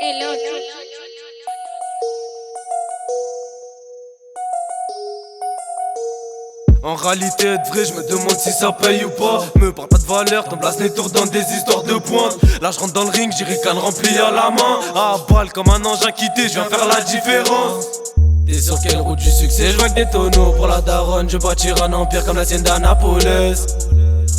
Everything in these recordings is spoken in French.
Hello. En réalité, être vrai, je me demande si ça paye ou pas. Me parle pas de valeur, ton place n'est tour dans des histoires de pointe. Là, je rentre dans le ring, j'ai ricane rempli à la main. À balle comme un engin quitté, je viens faire la différence. T'es sur quelle route du succès? Je vois que des tonneaux pour la daronne. Je bâtir un empire comme la sienne d'Annapolis.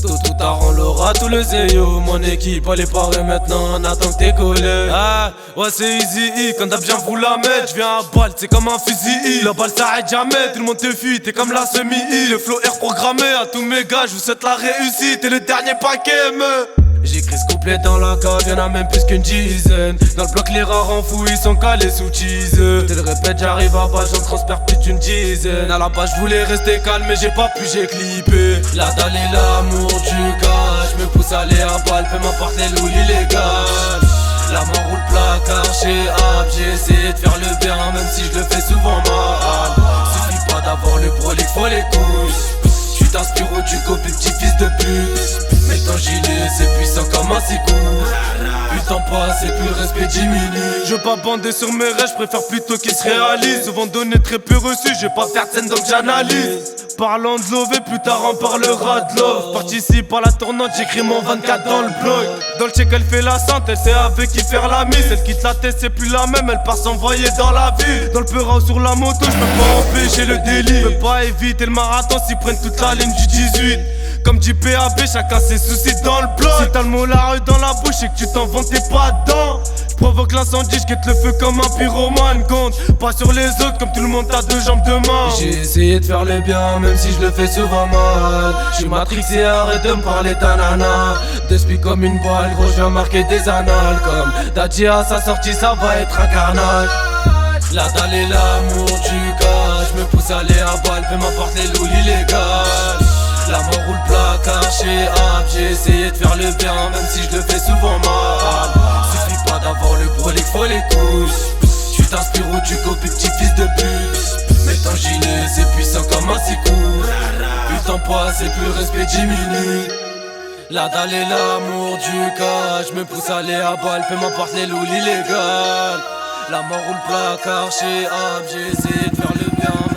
Tout rend l'aura, tout le zéyo. Mon équipe, elle est parée maintenant, on attend que t'es collé. Ah, ouais, c'est easy, quand t'as bien voulu la mettre. J'viens à balle, c'est comme un fusil. La balle s'arrête jamais, tout le monde te fuit, t'es comme la semi-I. Le flow est reprogrammé, à tous mes gars, je vous souhaite la réussite. Et le dernier paquet, J'écris ce couplet dans la cave, y'en a même plus qu'une dizaine. Dans le bloc, les rares en fou, ils sont calés sous cheese. Je te le répète, j'arrive à bas, j'en transperce plus d'une dizaine. À la base, je voulais rester calme, mais j'ai pas pu, j'ai clippé. La dalle et l'amour du cash me pousse à aller à balle, peu m'importe les loups illégales. La mort ou le placard chez Ab, j'ai essayé de faire le bien, même si je le fais souvent mal. Suffit pas d'avoir le prolique, faut les couilles. Tu t'inspires ou tu copies, petit fils de pute. Mais ton gilet c'est puissant comme un secours. Putain pas, c'est plus le respect diminue. Je veux pas bander sur mes rêves, je préfère plutôt qu'ils se réalisent. Souvent donné très peu reçu, je vais pas faire de scène donc j'analyse. Parlant de love et plus tard on parlera de love. Participe à la tournante, j'écris mon 24 dans le blog. Dans le check elle fait la sainte, elle sait avec qui faire la mise. Elle quitte la tête, c'est plus la même, elle part s'envoyer dans la ville. Dans le peurao sur la moto, je peux pas empêcher le délit. Je peux pas éviter le marathon s'ils prennent toute la ligne du 18. Comme dit PAB, chacun ses soucis dans le bloc. Si t'as le mot la rue dans la bouche et que tu t'en vantes, t'es pas dedans. Provoque l'incendie, j'guette le feu comme un pyromane. Compte pas sur les autres, comme tout le monde t'as deux jambes de main. J'ai essayé de faire le bien, même si je le fais souvent mal. J'suis matrixé, arrête de me parler ta nana. D'esprit comme une balle, gros j'viens marquer des annales. Comme t'as dit à sa sortie, ça va être un carnage. La dalle et l'amour du cash me pousse à aller à balle, peu m'importe les loups illégales. La mort ou le placard chez Ab, j'ai essayé de faire le bien, même si je le fais souvent mal. Suffit pas d'avoir le brolic, faut les couilles. Tu t'inspires ou tu copies, petit fils de pute. Mais ton gilet c'est puissant comme un secours. Putain pas, c'est plus le respect diminue. La dalle et l'amour du cash me pousse à aller à balle, peu m'importe les loups illégales. La mort ou le placard chez Ab, j'ai essayé de faire le bien.